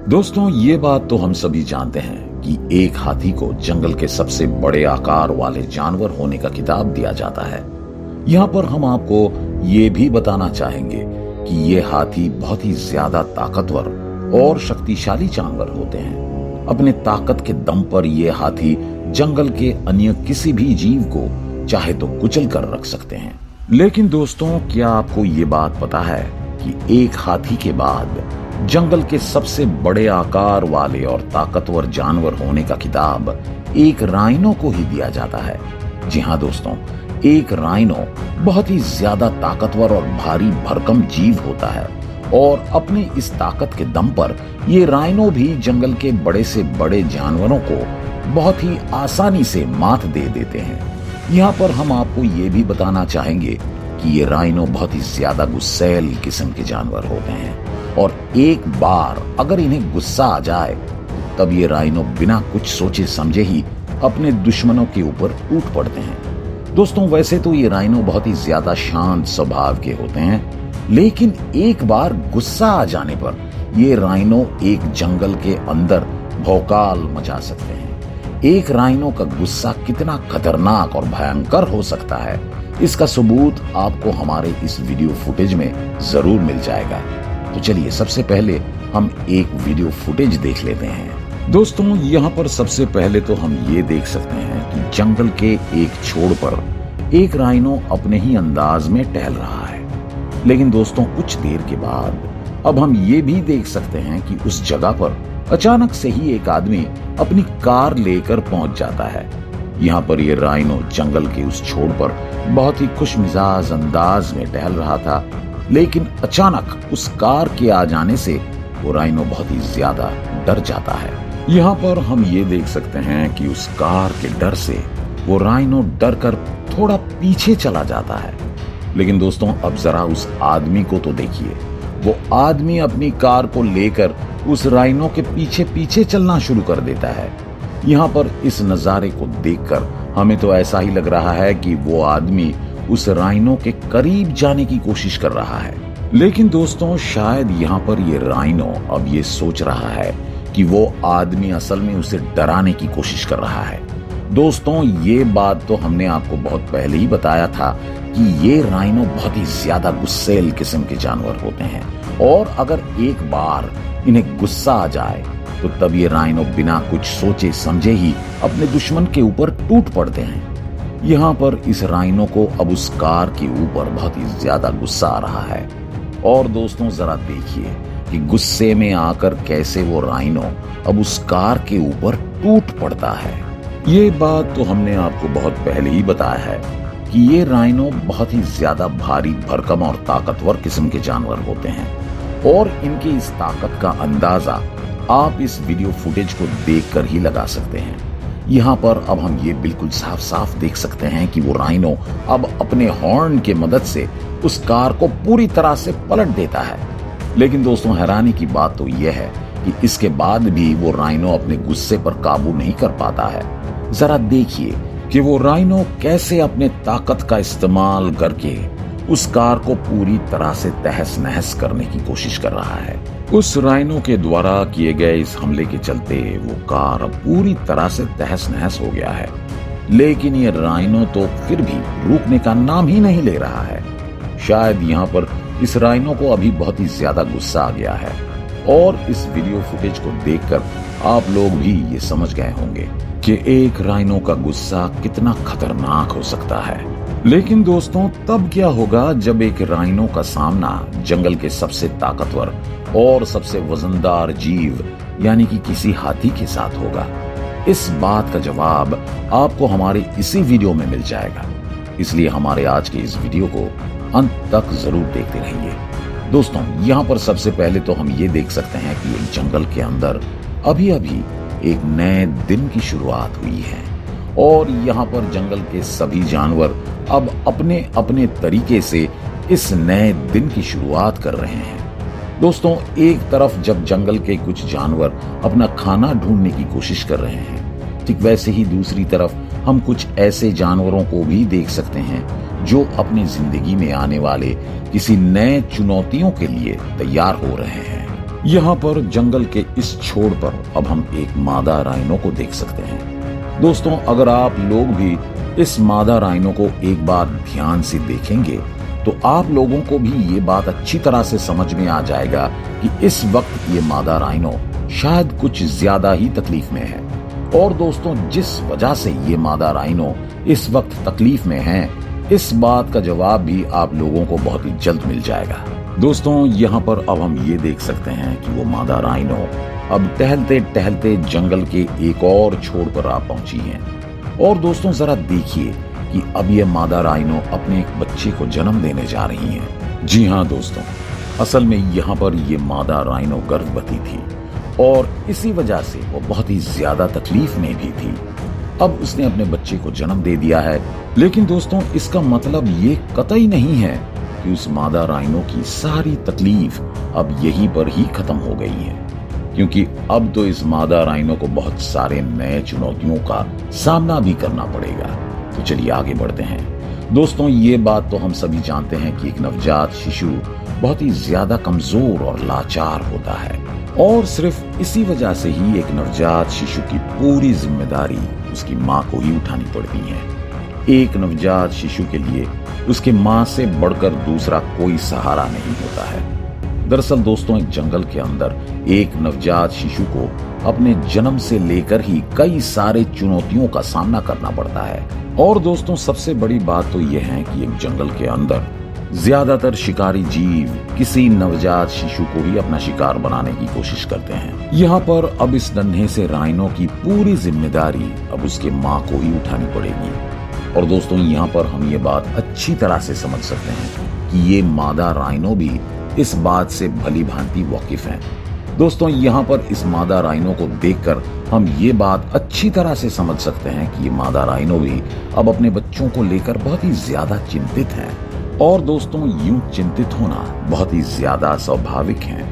दोस्तों, ये बात तो हम सभी जानते हैं कि एक हाथी को जंगल के सबसे बड़े आकार वाले जानवर होने का खिताब दिया जाता है। यहाँ पर हम आपको ये भी बताना चाहेंगे कि ये हाथी बहुत ही ज्यादा ताकतवर और शक्तिशाली जानवर होते हैं। अपने ताकत के दम पर ये हाथी जंगल के अन्य किसी भी जीव को चाहे तो कुचल कर रख सकते हैं। लेकिन दोस्तों, क्या आपको ये बात पता है कि एक हाथी के बाद जंगल के सबसे बड़े आकार वाले और ताकतवर जानवर होने का खिताब एक राइनो को ही दिया जाता है। जी हाँ दोस्तों, एक राइनो बहुत ही ज्यादा ताकतवर और भारी भरकम जीव होता है और अपनी इस ताकत के दम पर ये राइनो भी जंगल के बड़े से बड़े जानवरों को बहुत ही आसानी से मात दे देते हैं। यहाँ पर हम आपको ये भी बताना चाहेंगे कि ये राइनो बहुत ही ज्यादा गुस्सैल किस्म के जानवर होते हैं और एक बार अगर इन्हें गुस्सा आ जाए तब ये राइनो बिना कुछ सोचे समझे ही अपने दुश्मनों के ऊपर टूट पड़ते हैं। दोस्तों, वैसे तो ये राइनो बहुत ही ज्यादा शांत स्वभाव के होते हैं, लेकिन एक बार गुस्सा आ जाने पर ये राइनो एक जंगल के अंदर भौकाल मचा सकते हैं। एक राइनो का गुस्सा कितना खतरनाक और भयंकर हो सकता है, इसका सबूत आपको हमारे इस वीडियो फुटेज में जरूर मिल जाएगा। तो चलिए सबसे पहले हम एक वीडियो फुटेज देख लेते हैं। दोस्तों, यहाँ पर सबसे पहले तो हम ये देख सकते हैं कि जंगल के एक छोर पर एक राइनो अपने ही अंदाज में टहल रहा है। लेकिन दोस्तों, कुछ देर के बाद अब हम ये भी देख सकते हैं कि उस जगह पर अचानक से ही एक आदमी अपनी कार लेकर पहुंच जाता है। यहाँ पर ये राइनो जंगल के उस छोर पर बहुत ही खुशमिजाज अंदाज में टहल रहा था, लेकिन अचानक उस कार के आ जाने से वो राइनो बहुत ही ज्यादा डर जाता है। यहाँ पर हम ये देख सकते हैं कि उस कार के डर से वो राइनो डर कर थोड़ा पीछे चला जाता है। लेकिन दोस्तों, अब जरा उस आदमी को तो देखिए। वो आदमी अपनी कार को लेकर उस राइनो के पीछे पीछे चलना शुरू कर देता है। यहाँ पर इस नजारे को देखकर हमें तो ऐसा ही लग रहा है कि वो आदमी उस राइनो के करीब जाने की कोशिश कर रहा है। लेकिन दोस्तों, शायद यहाँ पर ये राइनो अब ये सोच रहा है कि वो आदमी असल में उसे डराने की कोशिश कर रहा है। दोस्तों, ये बात तो हमने आपको बहुत पहले ही बताया था कि ये राइनो बहुत ही ज्यादा गुस्सैल किस्म के जानवर होते हैं और अगर एक बार इन्हें गुस्सा आ जाए तो तब ये राइनो बिना कुछ सोचे समझे ही अपने दुश्मन के ऊपर टूट पड़ते हैं। यहाँ पर इस राइनो को अब उस कार के ऊपर बहुत ही ज्यादा गुस्सा आ रहा है और दोस्तों, जरा देखिए कि गुस्से में आकर कैसे वो राइनो अब उस कार के ऊपर टूट पड़ता है। ये बात तो हमने आपको बहुत पहले ही बताया है कि ये राइनो बहुत ही ज्यादा भारी भरकम और ताकतवर किस्म के जानवर होते हैं और इनकी इस ताकत का अंदाजा आप इस वीडियो फुटेज को देखकर ही लगा सकते हैं। यहाँ पर अब हम ये बिल्कुल साफ साफ देख सकते हैं कि वो राइनो अब अपने हॉर्न के मदद से उस कार को पूरी तरह से पलट देता है। लेकिन दोस्तों, हैरानी की बात तो यह है कि इसके बाद भी वो राइनो अपने गुस्से पर काबू नहीं कर पाता है। जरा देखिए कि वो राइनो कैसे अपने ताकत का इस्तेमाल करके उस कार को पूरी तरह से तहस नहस करने की कोशिश कर रहा है। उस राइनो के द्वारा किए गए इस हमले के चलते वो कार अब पूरी तरह से तहस नहस हो गया है। लेकिन ये राइनो तो फिर भी रुकने का नाम ही नहीं ले रहा है। शायद यहाँ पर इस राइनो को अभी बहुत ही ज्यादा गुस्सा आ गया है और इस वीडियो फुटेज को देखकर आप लोग भी ये समझ गए होंगे कि एक राइनो का गुस्सा कितना खतरनाक हो सकता है। लेकिन दोस्तों, तब क्या होगा जब एक राइनो का सामना जंगल के सबसे ताकतवर और सबसे वजनदार जीव यानी कि किसी हाथी के साथ होगा? इस बात का जवाब आपको हमारे इसी वीडियो में मिल जाएगा, इसलिए हमारे आज के इस वीडियो को अंत तक जरूर देखते रहिए। दोस्तों, यहाँ पर सबसे पहले तो हम ये देख सकते हैं कि एक जंगल के अंदर अभी अभी एक नए दिन की शुरुआत हुई है और यहाँ पर जंगल के सभी जानवर अब अपने अपने तरीके से इस नए दिन की शुरुआत कर रहे हैं। दोस्तों, एक तरफ जब जंगल के कुछ जानवर अपना खाना ढूंढने की कोशिश कर रहे हैं, ठीक वैसे ही दूसरी तरफ हम कुछ ऐसे जानवरों को भी देख सकते हैं जो अपनी जिंदगी में आने वाले किसी नए चुनौतियों के लिए तैयार हो रहे हैं। यहाँ पर जंगल के इस छोर पर अब हम एक मादा राइनो को देख सकते हैं। दोस्तों, अगर आप लोग भी इस मादा राइनो को एक बार ध्यान से देखेंगे तो आप लोगों को भी ये बात अच्छी तरह से समझ में आ जाएगा कि इस वक्त ये मादा राइनो शायद कुछ ज्यादा ही तकलीफ में है। और दोस्तों, जिस वजह से ये मादा राइनो इस वक्त तकलीफ में है, इस बात का जवाब भी आप लोगों को बहुत ही जल्द मिल जाएगा। दोस्तों, यहाँ पर अब हम ये देख सकते हैं कि वो मादा राइनो अब टहलते टहलते जंगल के एक और छोर पर आ पहुंची है। और दोस्तों, जरा देखिए कि अब ये मादा राइनो अपने एक बच्चे को जन्म देने जा रही है। जी हाँ दोस्तों, असल में यहाँ पर ये मादा राइनो गर्भवती थी और इसी वजह से वो बहुत ही ज्यादा तकलीफ में भी थी। अब उसने अपने बच्चे को जन्म दे दिया है। लेकिन दोस्तों, इसका मतलब ये कतई नहीं है कि उस मादा राइनो की सारी तकलीफ अब यहीं पर ही खत्म हो गई है, क्योंकि अब तो इस मादा राइनो को बहुत सारे नए चुनौतियों का सामना भी करना पड़ेगा। तो चलिए आगे बढ़ते हैं। दोस्तों, ये बात तो हम सभी जानते हैं कि एक नवजात शिशु बहुत ही ज्यादा कमजोर और लाचार होता है और सिर्फ इसी वजह से ही एक नवजात शिशु की पूरी जिम्मेदारी उसकी माँ को ही उठानी पड़ती है। एक नवजात शिशु के लिए उसके माँ से बढ़कर दूसरा कोई सहारा नहीं होता है। दरअसल दोस्तों, एक जंगल के अंदर एक नवजात शिशु को अपने जन्म से लेकर ही कई सारे चुनौतियों का सामना करना पड़ता है। और दोस्तों, सबसे बड़ी बात तो यह है कि एक जंगल के अंदर ज्यादातर शिकारी जीव किसी नवजात शिशु को ही अपना शिकार बनाने की कोशिश करते हैं। यहाँ पर अब इस नन्हे से राइनो की पूरी जिम्मेदारी अब उसके माँ को ही उठानी पड़ेगी। और दोस्तों, यहाँ पर हम ये बात अच्छी तरह से समझ सकते हैं कि ये मादा राइनो भी इस बात से भली भांति वाकिफ हैं। दोस्तों, यहाँ पर इस मादा राइनो को देखकर हम ये बात अच्छी तरह से समझ सकते हैं कि ये मादा राइनो भी अब अपने बच्चों को लेकर बहुत ही ज्यादा चिंतित है। और दोस्तों, यूं चिंतित होना बहुत ही ज्यादा स्वाभाविक है।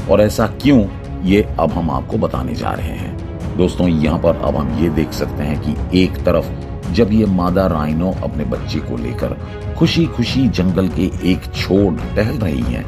और ऐसा क्यों, ये अब हम आपको बताने जा रहे हैं। दोस्तों, यहाँ पर अब हम ये देख सकते हैं कि एक तरफ जब ये मादा राइनो अपने बच्चे को लेकर खुशी खुशी जंगल के एक छोर टहल रही हैं,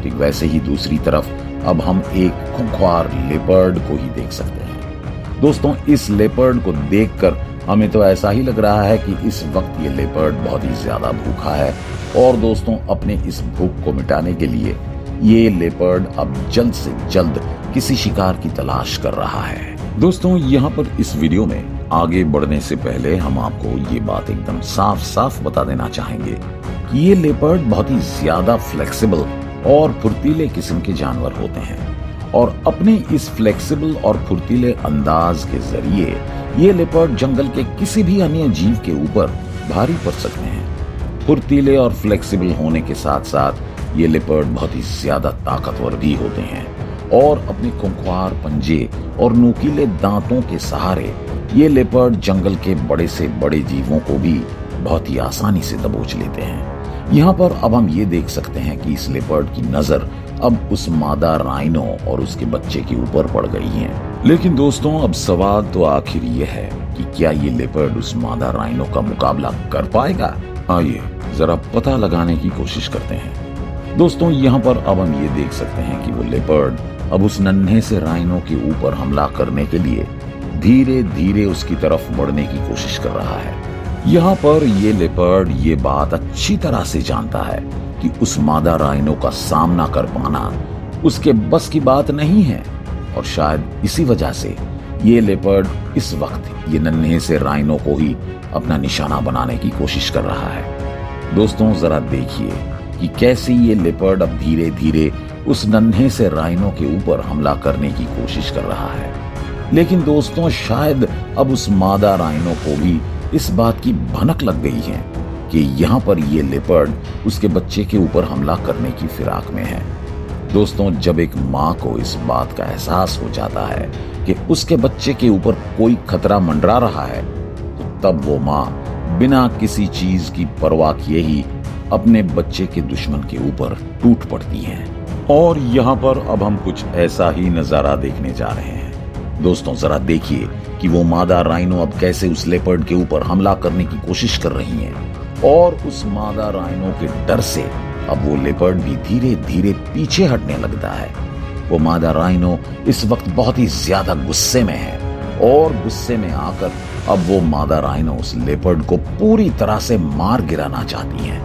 ठीक वैसे ही दूसरी तरफ अब हम एक खूंखार लेपर्ड को ही देख सकते हैं। दोस्तों, इस लेपर्ड को देखकर हमें तो ऐसा ही लग रहा है कि इस वक्त ये लेपर्ड बहुत ही ज्यादा भूखा है। और दोस्तों, अपने इस भूख को मिटाने के लिए ये लेपर्ड अब जल्द से जल्द किसी शिकार की तलाश कर रहा है। दोस्तों, यहाँ पर इस वीडियो में आगे बढ़ने से पहले हम आपको ये बात एकदम साफ साफ बता देना चाहेंगे कि ये लेपर्ड बहुत ही ज्यादा फ्लेक्सिबल और फुर्तीले किस्म के जानवर होते हैं। और अपने इस फ्लेक्सिबल और फुर्तीले अंदाज के जरिए ये लेपर्ड जंगल के किसी भी अन्य जीव के ऊपर भारी पड़ सकते हैं। फुर्तीले और फ्लेक्सिबल होने के साथ साथ ये लेपर्ड बहुत ही ज्यादा ताकतवर भी होते हैं और अपने खूंखार पंजे और नुकीले दांतों के सहारे ये लेपर्ड जंगल के बड़े से बड़े जीवों को भी बहुत ही आसानी से दबोच लेते हैं। यहाँ पर अब हम ये देख सकते हैं कि इस लेपर्ड की नजर अब उस मादा राइनो और उसके बच्चे के ऊपर पड़ गई है। लेकिन दोस्तों, अब सवाल तो आखिर ये है कि क्या ये लेपर्ड उस मादा राइनो का मुकाबला कर पाएगा? आइए जरा पता लगाने की कोशिश करते हैं। दोस्तों, यहाँ पर अब हम ये देख सकते हैं कि वो लेपर्ड अब उस नन्हे से राइनो के ऊपर हमला करने के लिए धीरे धीरे उसकी तरफ बढ़ने की कोशिश कर रहा है। यहाँ पर ये लेपर्ड ये बात अच्छी तरह से जानता है कि उस मादा राइनो का सामना कर पाना उसके बस की बात नहीं है। और शायद इसी वजह से ये लेपर्ड इस वक्त ये नन्हे से राइनो को ही अपना निशाना बनाने की कोशिश कर रहा है। दोस्तों, जरा देखिए कि कैसे ये लेपर्ड अब धीरे धीरे उस नन्हे से राइनो के ऊपर हमला करने की कोशिश कर रहा है। लेकिन दोस्तों, शायद अब उस मादा राइनो को भी इस बात की भनक लग गई है कि यहाँ पर ये लेपर्ड उसके बच्चे के ऊपर हमला करने की फिराक में है। दोस्तों, जब एक माँ को इस बात का एहसास हो जाता है कि उसके बच्चे के ऊपर कोई खतरा मंडरा रहा है, तो तब वो माँ बिना किसी चीज की परवाह किए ही अपने बच्चे के दुश्मन के ऊपर टूट पड़ती है। और यहाँ पर अब हम कुछ ऐसा ही नजारा देखने जा रहे हैं। दोस्तों, जरा देखिए कि वो मादा राइनो अब कैसे उस लेपर्ड के ऊपर हमला करने की कोशिश कर रही है। और उस मादा राइनो के डर से अब वो लेपर्ड भी धीरे धीरे पीछे हटने लगता है। वो मादा राइनो इस वक्त बहुत ही ज्यादा गुस्से में है और गुस्से में आकर अब वो मादा राइनो उस लेपर्ड को पूरी तरह से मार गिराना चाहती है।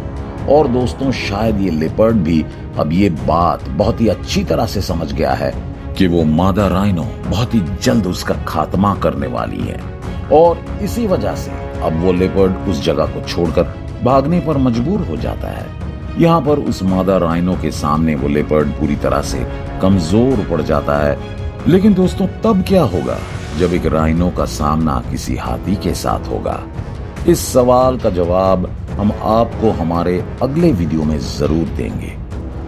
और दोस्तों, शायद ये लेपर्ड भी अब ये बात बहुत ही अच्छी तरह से समझ गया है कि वो मादा राइनो बहुत ही जल्द उसका खात्मा करने वाली है और इसी वजह से अब वो लेपर्ड उस जगह को छोड़कर भागने पर मजबूर हो जाता है। यहाँ पर उस मादा राइनो के सामने वो लेपर्ड पूरी तरह से कमजोर पड़ जाता है। लेकिन दोस्तों, तब क्या होगा जब एक राइनो का सामना किसी हाथी के साथ होगा? इस सवाल का जवाब हम आपको हमारे अगले वीडियो में जरूर देंगे।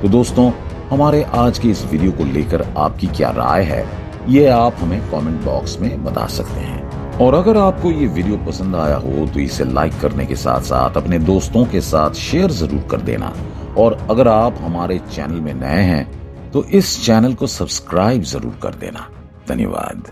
तो दोस्तों, हमारे आज के इस वीडियो को लेकर आपकी क्या राय है, ये आप हमें कमेंट बॉक्स में बता सकते हैं। और अगर आपको ये वीडियो पसंद आया हो तो इसे लाइक करने के साथ साथ अपने दोस्तों के साथ शेयर जरूर कर देना। और अगर आप हमारे चैनल में नए हैं तो इस चैनल को सब्सक्राइब जरूर कर देना। धन्यवाद।